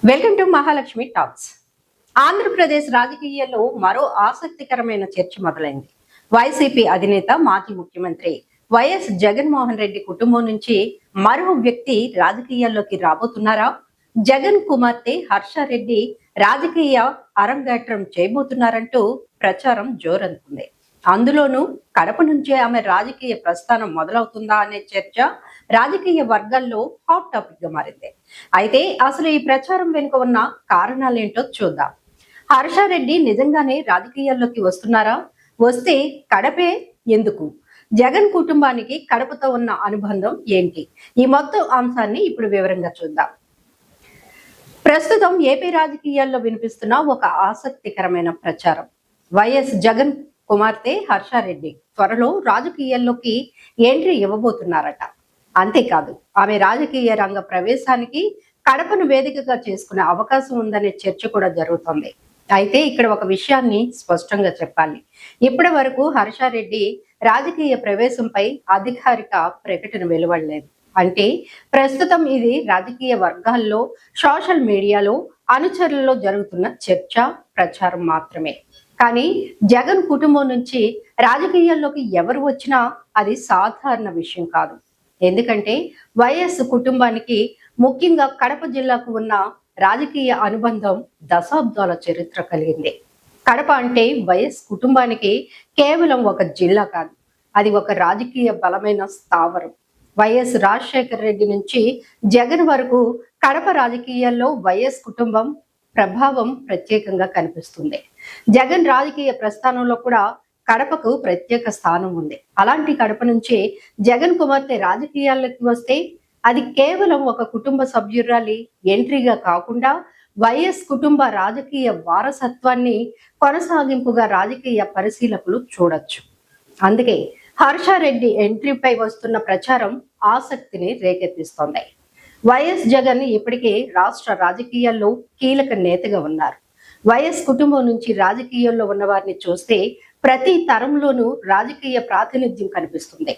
Welcome to Mahalakshmi talks. Andhra Pradesh రాజకీయాల్లో మరో ఆసక్తికరమైన చర్చ మొదలైంది. వైసీపీ అధినేత మాజీ ముఖ్యమంత్రి వైఎస్ జగన్మోహన్ రెడ్డి కుటుంబం నుంచి మరో వ్యక్తి రాజకీయాల్లోకి రాబోతున్నారా? జగన్ కుమార్తె హర్షారెడ్డి రాజకీయ అరంగేట్రం చేయబోతున్నారంటూ ప్రచారం జోరందుకుంది. అందులోనూ కడప నుంచే ఆమె రాజకీయ ప్రస్థానం మొదలవుతుందా అనే చర్చ రాజకీయ వర్గాల్లో హాట్ టాపిక్ గా మారింది. అయితే అసలు ఈ ప్రచారం వెనుక ఉన్న కారణాలేంటో చూద్దాం. హర్షారెడ్డి నిజంగానే రాజకీయాల్లోకి వస్తున్నారా? వస్తే కడపే ఎందుకు? జగన్ కుటుంబానికి కడపతో ఉన్న అనుబంధం ఏంటి? ఈ మొత్తం అంశాన్ని ఇప్పుడు వివరంగా చూద్దాం. ప్రస్తుతం ఏపీ రాజకీయాల్లో వినిపిస్తున్న ఒక ఆసక్తికరమైన ప్రచారం. వైఎస్ జగన్ కుమార్తె హర్షారెడ్డి త్వరలో రాజకీయాల్లోకి ఎంట్రీ ఇవ్వబోతున్నారట. అంతేకాదు, ఆమె రాజకీయ రంగ ప్రవేశానికి కడపను వేదికగా చేసుకునే అవకాశం ఉందనే చర్చ కూడా జరుగుతోంది. అయితే ఇక్కడ ఒక విషయాన్ని స్పష్టంగా చెప్పాలి. ఇప్పటి వరకు హర్షారెడ్డి రాజకీయ ప్రవేశంపై అధికారిక ప్రకటన వెలువడలేదు. అంటే ప్రస్తుతం ఇది రాజకీయ వర్గాల్లో, సోషల్ మీడియాలో, అనుచరులలో జరుగుతున్న చర్చ, ప్రచారం మాత్రమే. కానీ జగన్ కుటుంబం నుంచి రాజకీయాల్లోకి ఎవరు వచ్చినా అది సాధారణ విషయం కాదు. ఎందుకంటే వైఎస్ కుటుంబానికి, ముఖ్యంగా కడప జిల్లాకు ఉన్న రాజకీయ అనుబంధం దశాబ్దాల చరిత్ర కలిగింది. కడప అంటే వైఎస్ కుటుంబానికి కేవలం ఒక జిల్లా కాదు, అది ఒక రాజకీయ బలమైన స్థావరం. వైఎస్ రాజశేఖర రెడ్డి నుంచి జగన్ వరకు కడప రాజకీయాల్లో వైఎస్ కుటుంబం ప్రభావం ప్రత్యేకంగా కనిపిస్తుంది. జగన్ రాజకీయ ప్రస్థానంలో కూడా కడపకు ప్రత్యేక స్థానం ఉంది. అలాంటి కడప నుంచి జగన్ కుమార్తె రాజకీయాల్లోకి వస్తే అది కేవలం ఒక కుటుంబ సభ్యురాలి ఎంట్రీగా కాకుండా వైఎస్ కుటుంబ రాజకీయ వారసత్వాన్ని కొనసాగింపుగా రాజకీయ పరిశీలకులు చూడొచ్చు. అందుకే హర్షారెడ్డి ఎంట్రీపై వస్తున్న ప్రచారం ఆసక్తిని రేకెత్తిస్తోంది. వైఎస్ జగన్ ఇప్పటికే రాష్ట్ర రాజకీయాల్లో కీలక నేతగా ఉన్నారు. వైఎస్ కుటుంబం నుంచి రాజకీయాల్లో ఉన్న వారిని చూస్తే ప్రతి తరంలోనూ రాజకీయ ప్రాతినిధ్యం కనిపిస్తుంది.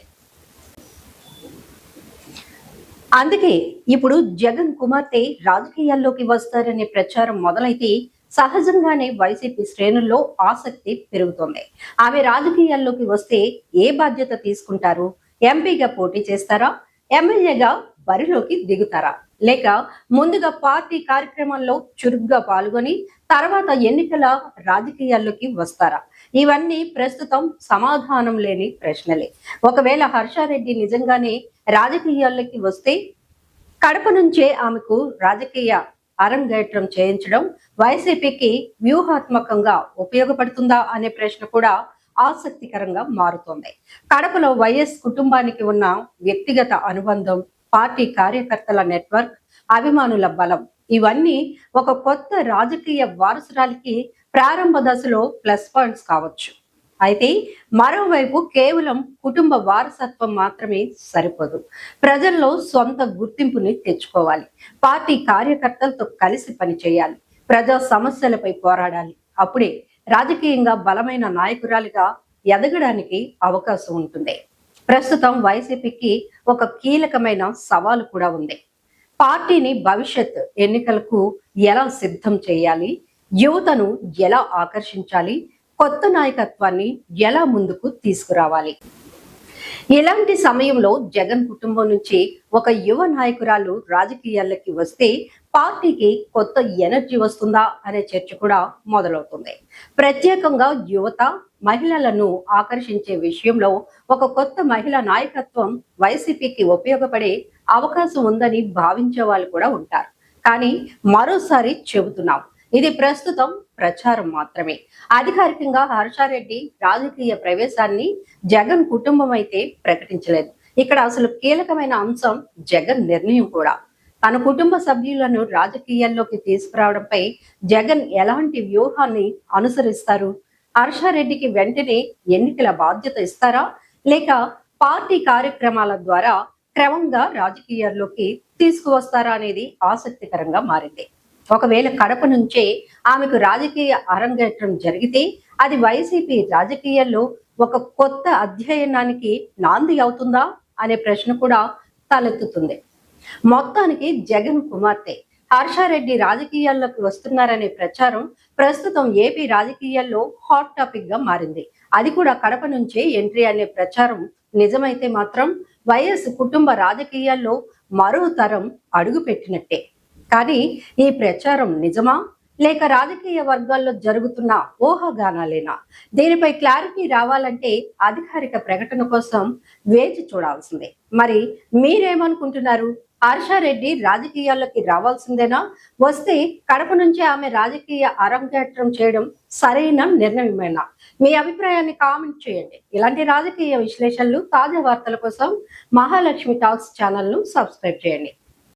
అందుకే ఇప్పుడు జగన్ కుమార్తె రాజకీయాల్లోకి వస్తారనే ప్రచారం మొదలైతే సహజంగానే వైసీపీ శ్రేణుల్లో ఆసక్తి పెరుగుతోంది. ఆమె రాజకీయాల్లోకి వస్తే ఏ బాధ్యత తీసుకుంటారు? ఎంపీగా పోటీ చేస్తారా? ఎమ్మెల్యేగా బరిలోకి దిగుతారా? లేక ముందుగా పార్టీ కార్యక్రమాల్లో చురుగ్గా పాల్గొని తర్వాత ఎన్నికల రాజకీయాల్లోకి వస్తారా? ఇవన్నీ ప్రస్తుతం సమాధానం లేని ప్రశ్నలే. ఒకవేళ హర్షారెడ్డి నిజంగానే రాజకీయాల్లోకి వస్తే కడప నుంచే ఆమెకు రాజకీయ అరంగేట్రం చేయించడం వైసీపీకి వ్యూహాత్మకంగా ఉపయోగపడుతుందా అనే ప్రశ్న కూడా ఆసక్తికరంగా మారుతోంది. కడపలో వైఎస్ కుటుంబానికి ఉన్న వ్యక్తిగత అనుబంధం, పార్టీ కార్యకర్తల నెట్వర్క్, అభిమానుల బలం, ఇవన్నీ ఒక కొత్త రాజకీయ వారసురాలికి ప్రారంభ దశలో ప్లస్ పాయింట్స్ కావచ్చు. అయితే మరోవైపు కేవలం కుటుంబ వారసత్వం మాత్రమే సరిపోదు. ప్రజల్లో సొంత గుర్తింపుని తెచ్చుకోవాలి. పార్టీ కార్యకర్తలతో కలిసి పనిచేయాలి. ప్రజా సమస్యలపై పోరాడాలి. అప్పుడే రాజకీయంగా బలమైన నాయకురాలిగా ఎదగడానికి అవకాశం ఉంటుంది. ప్రస్తుతం వైసీపీకి ఒక కీలకమైన సవాలు కూడా ఉంది. పార్టీని భవిష్యత్ ఎన్నికలకు ఎలా సిద్ధం చేయాలి? యువతను ఎలా ఆకర్షించాలి? కొత్త నాయకత్వాన్ని ఎలా ముందుకు తీసుకురావాలి? ఇలాంటి సమయంలో జగన్ కుటుంబం నుంచి ఒక యువ నాయకురాలు రాజకీయాల్లోకి వస్తే పార్టీకి కొత్త ఎనర్జీ వస్తుందా అనే చర్చ కూడా మొదలవుతుంది. ప్రత్యేకంగా యువత, మహిళలను ఆకర్షించే విషయంలో ఒక కొత్త మహిళా నాయకత్వం వైసీపీకి ఉపయోగపడే అవకాశం ఉందని భావించే వాళ్ళు కూడా ఉంటారు. కానీ మరోసారి చెబుతున్నాం, ఇది ప్రస్తుతం ప్రచారం మాత్రమే. అధికారికంగా హర్షారెడ్డి రాజకీయ ప్రవేశాన్ని జగన్ కుటుంబం అయితే ప్రకటించలేదు. ఇక్కడ అసలు కీలకమైన అంశం జగన్ నిర్ణయం కూడా. తన కుటుంబ సభ్యులను రాజకీయాల్లోకి తీసుకురావడంపై జగన్ ఎలాంటి వ్యూహాన్ని అనుసరిస్తారు? హర్షారెడ్డికి వెంటనే ఎన్నికల బాధ్యత ఇస్తారా? లేక పార్టీ కార్యక్రమాల ద్వారా క్రమంగా రాజకీయాల్లోకి తీసుకువస్తారా అనేది ఆసక్తికరంగా మారింది. ఒకవేళ కడప నుంచే ఆమెకు రాజకీయ అరంగేట్రం జరిగితే అది వైసీపీ రాజకీయాల్లో ఒక కొత్త అధ్యయనానికి నాంది అవుతుందా అనే ప్రశ్న కూడా తలెత్తుతుంది. మొత్తానికి జగన్ కుమార్తె హర్షారెడ్డి రాజకీయాల్లోకి వస్తున్నారనే ప్రచారం ప్రస్తుతం ఏపీ రాజకీయాల్లో హాట్ టాపిక్ గా మారింది. అది కూడా కడప నుంచే ఎంట్రీ అనే ప్రచారం నిజమైతే మాత్రం వైఎస్ కుటుంబ రాజకీయాల్లో మరో తరం అడుగు పెట్టినట్టే. కానీ ఈ ప్రచారం నిజమా లేక రాజకీయ వర్గాల్లో జరుగుతున్న ఊహాగానాలేనా? దీనిపై క్లారిటీ రావాలంటే అధికారిక ప్రకటన కోసం వేచి చూడాల్సిందే. మరి మీరేమనుకుంటున్నారు? హర్షారెడ్డి రాజకీయాల్లోకి రావాల్సిందేనా? వస్తే కడప నుంచి ఆమె రాజకీయ అరంగేట్రం చేయడం సరైన నిర్ణయమేనా? మీ అభిప్రాయాన్ని కామెంట్ చేయండి. ఇలాంటి రాజకీయ విశ్లేషణలు, తాజా వార్తల కోసం మహాలక్ష్మి టాక్స్ ఛానల్ ను సబ్స్క్రైబ్ చేయండి.